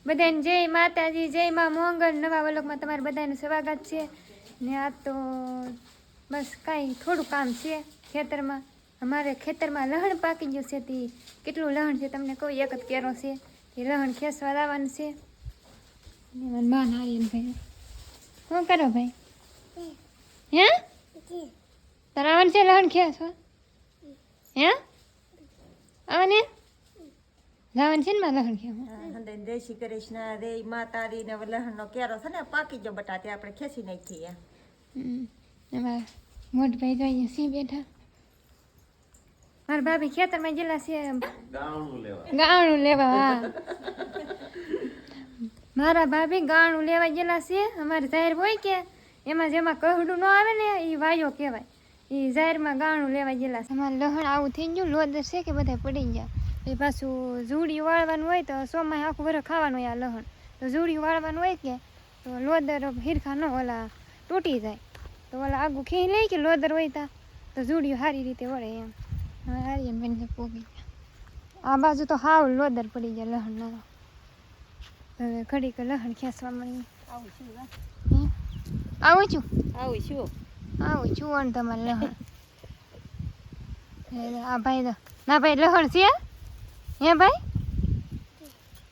બધાને જય માતાજી, જય માં મોંગલ. નવા વલોકમાં તમારું બધાનું સ્વાગત છે. ને આ તો બસ કાંઈ થોડું કામ છે ખેતરમાં. અમારે ખેતરમાં લહણ પાકી ગયું છે. તે કેટલું લહણ છે તમને કહું, એક જ કેરો છે. એ લહણ ખેસવા લાવવાનું છે. મા નારિયેલ ભાઈ શું કરો ભાઈ? હે તરાવન છે લહણ ખેસવા? હે આવને લાવન છે ને માં લહણ ખેવા. જય શ્રી કૃષ્ણ. રે માતાજી ને લહણ નો કેરો છે ને પાકી ગયો બટા, તે આપણે ખેંચી નાખીએ. અમારા મોટ ભાઈ જોઈએ સિંહ બેઠા. મારા ભાભી ખેતરમાં ગયેલા છે ગાણું લેવા. હા મારા ભાભી ગાણું લેવા ગયેલા છે. અમારે જાહેર હોય કે એમાં જેમાં કહડું ન આવે ને એ વાયો કહેવાય. એ જાહેરમાં ગાણું લેવા ગયેલા છે. અમારે લહણ આવું થઈ ગયું, લોદર છે કે બધા પડી ગયા. એ પાછું જુડિયું વાળવાનું હોય તો સોમાં આખું વરસ ખાવાનું હોય. આ લહણ તો જુડિયું વાળવાનું હોય કે તો લોદર હિરખા ન ઓલા તૂટી જાય. તો ઓલા આગું ખેઈ લે કે લોદર હોય તો જુડિયું સારી રીતે વળે એમ. હારીએ બેન પોગી ગયા. આ બાજુ તો હાવ લોદર પડી ગયા લહણ. હવે ઘડીક લહણ ખેંચવા મળી. આવું છું અન તમારે લહણ. આ ભાઈ તો ના ભાઈ લહણ છે હે ભાઈ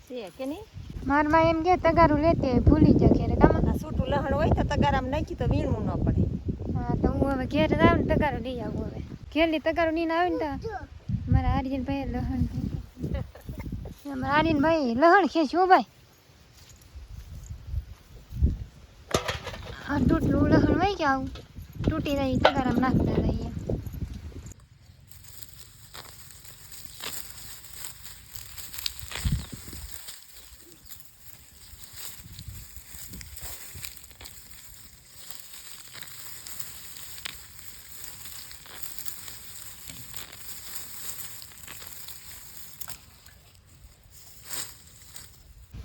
છે કે નહીં? મારા માં એમ કે તગારું લેતી હોય ભૂલી જા ઘેરે. કામાં છૂટું લહણ હોય તો તગારામાં નાખી તો વીણવું ન પડે. હા તો હું હવે ઘેર આવ ને તગારું લઈ આવું. હવે ઘેરલી તગારું નીને આવે ને તો મારા આર્યન ભાઈ લહણ મારા આર્યન ભાઈ લહણ ખેંચ્યું ભાઈ. આ તૂટલું લહણ હોય કે આવું તૂટી જાય તગારામાં નાખતા રહીએ.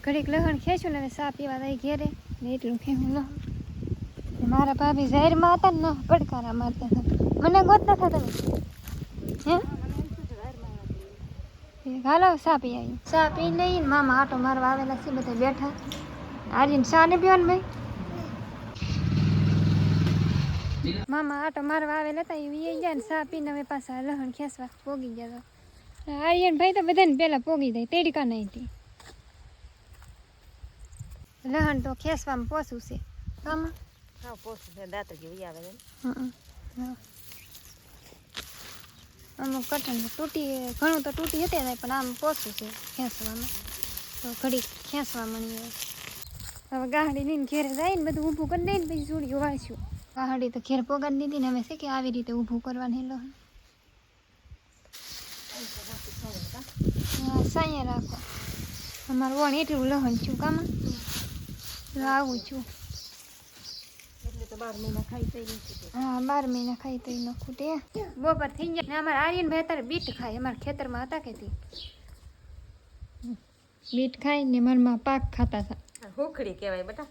ઘડીક લહણ ખેંચ્યું ને હવે સા પીવા દઈ ઘેરે ને એટલું ખેવું લહણ. મારા ભાભી જાહેરમાં હતા ને પડકારા મારતા હતા. મને ગોતતા હતા તમે હે હાલો સા પી આવી. સા પી લઈને મામા આટો મારવા આવેલા છે બધા બેઠા. આર્યન સા ને પીવાનું ભાઈ? મામા આટો મારવા આવેલા હતા એ ગયા ને સા પીને હવે પાછા લહણ ખેંચવા પોગી ગયા. આર્યન ભાઈ તો બધાને પહેલા પોગી જાય તેડકા નહીં હતી. લહણ તો ખેંચવામાં પોસું છે. કામાં હા પોસું છે, દાંતજી વહી આવે ને. અમુક કટન તૂટી ઘણું તો તૂટી હતી જાય પણ આમ પોસું છે ખેંચવામાં. તો ઘડી ખેંચવા મળી. હવે ગાહડી લઈને ઘેરે જાય ને બધું ઊભું કરી દે ને પછી જોડી વાંચ્યું. ગાહડી તો ઘેર પોગાડી દીધી ને અમે છે કે આવી રીતે ઊભું કરવાની લહણ. હા સાંયે રાખો. અમારું વણ એટલું લહણ છું કામાં આવું છું. એટલે તો 12 મહિના ખાઈ તઈ નથી. હા 12 મહિના ખાઈ તઈ ન ખૂટે. બપોર થઈ જાય ને અમારે આર્યન ભાઈ અત્યારે બીટ ખાય. અમારા ખેતરમાં હતા કે બીટ ખાઈ ને મનમાં પાક ખાતા હતા. હુખડી કહેવાય બેટા.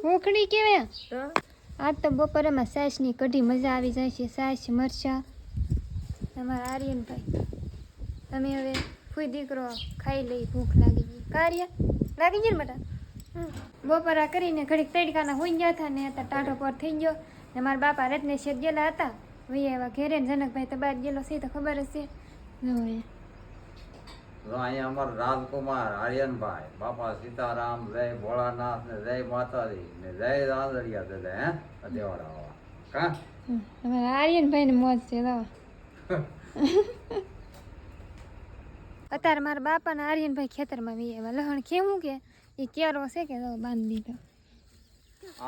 હુખડી કેવાય તો આજ તો બપોરેમાં સાસની કઢી મજા આવી જાય છે. સાસ મરચા. અમારા આર્યન ભાઈ તમે હવે ફૂઈ દીકરો ખાઈ લઈ. ભૂખ લાગી ગઈ. કાર્ય લાગી ગઈ ને બેટા? બપોરા કરીને ઘડીક તડકાના હોઈ ગયા હતા ને અત્યારે ટાઢો પર થઈ ગયો. ને મારા બાપા રત્ને શેઠ ગયેલા હતા વૈયા એવા ઘેરે ને જનકભાઈ તો બહાર ગયેલો છે તો ખબર હશે. અહીંયા અમારા રાજકુમાર આર્યનભાઈ, બાપા સીતારામ, જય ભોળાનાથ ને જય માતાજી ને જય રાંદડિયા દાદા. હે દેવાડા કા અમારા આર્યનભાઈ ને મોજ છે. અત્યારે મારા બાપા ને આર્યનભાઈ ખેતરમાં વૈયા લહણ કેવું કે એ કેરો છે કે બાંધી દીધો.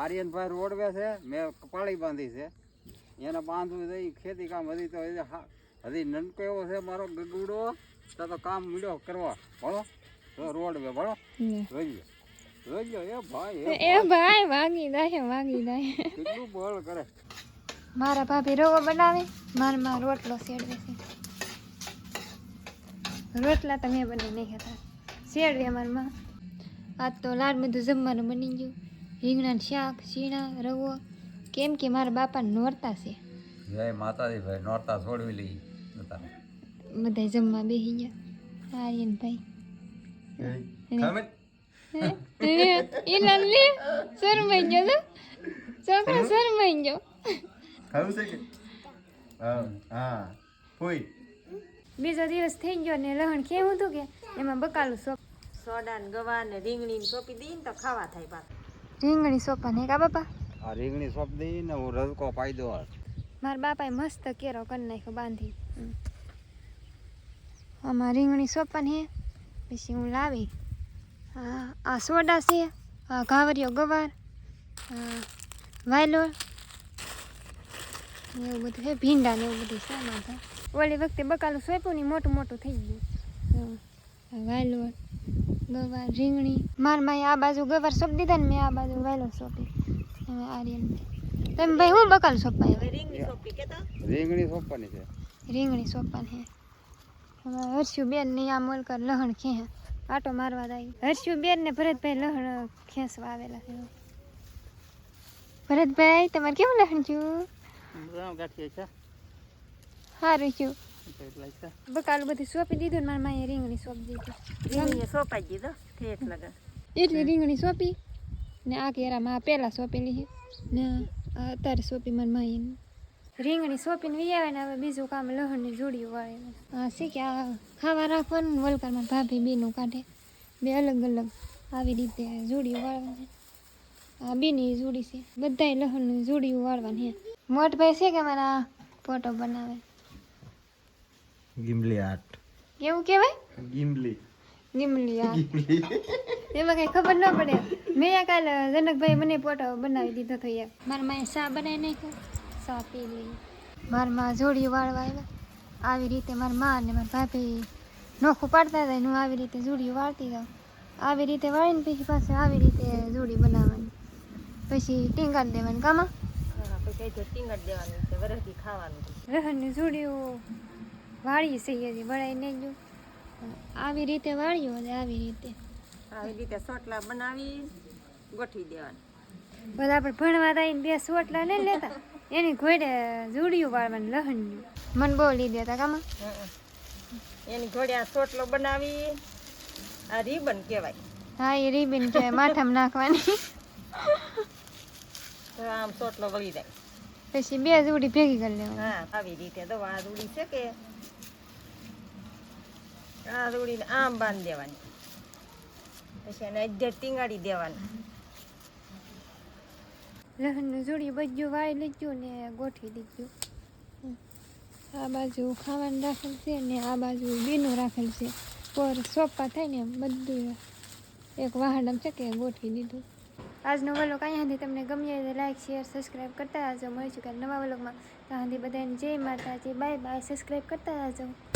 આર્યનભાઈ રોડવે છે, મેં કપાળી બાંધી છે. એને બાંધવું છે ખેતી કામ હજી તો હજી નનકો એવો છે મારો ગગુડો તો કામ મળ્યો કરવા. ભણો તો રોડવે ભણો જોઈજો એ ભાઈ વાગી જાય કેટલું બોલ કરે. મારા ભાભી રવો બનાવે, મારા રોટલો શેડવે છે. રોટલા તો મેં બની નહીં હતા શેડવે અમારમાં. આજ તો લાડ બધું જમવાનું બની ગયું. રીંગણાનું શાક, શીણા, રવો. કેમ કે મારા બાપા નોરતા છે. જય માતાજી ભાઈ, નોરતા છોડવી લઈ બધા જમવા બેસી ગયા. આર્યન ભાઈ એલા લે શરમાઈ ગયો તો છોકરો શરમાઈ ગયો ખાવું છે કે હા હોય બીજો દિવસ થઈ ગયો ને લહણ કેવું હતું કે એમાં બકાલું સોપ સોડા ને ગવા ને રીંગણી ને સોંપી દઈએ ને તો ખાવા થાય પાક રીંગણી સોપા ને કા બાપા આ રીંગણી સોપ દઈને હું રજકો પાઈ દો મારા બાપાએ મસ્ત કેરો કરી નાખ્યો બાંધી આમાં રીંગણી સોપાની હે પછી હું લાવી આ સોડા છે આ ઘાવરિયો ગવાર વાયલોર એવું બધું છે ભીંડા ને એવું બધું સામાન છે ઓલી વખતે બકાલું સોંપ્યું ને મોટું મોટું થઈ ગયું વાયલોર ગવાર રીંગણી મારા માએ આ બાજુ ગવાર સોંપી દીધા ને મેં આ બાજુ વાયલોર સોંપી હવે આર્યન તમે ભાઈ હું બકાલું સોંપાય હવે રીંગણી સોંપી કે તો રીંગણી સોંપવાની છે રીંગણી સોંપવાની હે હવે હર્ષુ બેન ને આ મોલકર લહણ ખે આટો મારવા જાય હર્ષુ બેન ને ભરતભાઈ લહણ ખેંચવા આવેલા છે ભરતભાઈ તમારે કેવું લહણ છું સારું છું બકાલું બધું સોંપી દીધું ને મારા માએ રીંગણી સોંપી દીધી રીંગણી સોંપાઈ દીધો ઠેઠ લગા એટલી રીંગણી સોંપી ને આ કેરામાં આ પહેલાં સોંપેલી છે ને આ અત્યારે સોંપી મારા માએ રીંગણી સોંપીને વી આવે ને હવે બીજું કામ લહણની જોડીઓ વાળે આ છે કે આ ખાવા રાખવાનું વલકારમાં ભાભી બેનું કાઢે બે અલગ અલગ આવી રીતે જોડીઓ વાળવાની આ બેની જોડી છે બધાય લહણની જોડીઓ વાળવાની હે મોટભાઈ છે કે મારા ફોટો બનાવે ગિમલી આર્ટ કેવું કહેવાય ગિમલી ગીમલી આ એમાં કઈ ખબર ન પડે મેં આ કાલ જનકભાઈ મને ફોટો બનાવી દીધો હતો યાર મારા માએ ચા બનાવી નાખ્યો ચા પી લઈ મારા માં જોડીઓ વાળવા આવ્યા આવી રીતે મારા મા અને મારા ભાભી નોખું પાડતા હતા હું આવી રીતે જોડીઓ વાળતી જાઉં આવી રીતે વાળીને પછી પાછું આવી રીતે જોડી બનાવવાની પછી ટીંગાડી દેવાની કામાં પછી તો ટીંગટ દેવાનું છે વરસથી ખાવાનું લહણની જોડીઓ વાળી છે હજી વળાઈ નહીં ગયું આવી રીતે વાળ્યો અને આવી રીતે સોટલા બનાવી ગોઠવી દેવાની બધા આપણે ભણવા થાય બે સોટલા લઈ લેતા એની ઘોડે જોડિયું વાળવાનું લહણનું મને બહુ લઈ દેતા કામાં એની ઘોડે આ સોટલો બનાવી આ રીબન કહેવાય હા એ રીબીન કે માથામાં નાખવાની તો આમ સોટલો વળી જાય પછી બે જોડી ભેગી કરી લેવાની હા આવી રીતે દવા આ રૂડી છે કે આ રૂડીને આમ બાંધી દેવાની પછી એને અધ્ધર ટીંગાડી દેવાની લહણનું જોડિયું બધું વાળી લીધું ને ગોઠવી દીધું આ બાજુ ખાવાનું રાખેલ છે ને આ બાજુ બીનું રાખેલ છે પર સોપા થાય ને બધું એક વાહડમ છે કે ગોઠવી દીધું આજનો વ્લોગ અહીંયા સુધી તમને ગમે તો લાઈક શેર સબસ્ક્રાઈબ કરતા રહેજો મળીશું કાલે નવા વ્લોગમાં ત્યાં સુધી બધાને જય માતાજી બાય બાય સબસ્ક્રાઈબ કરતા રહેજો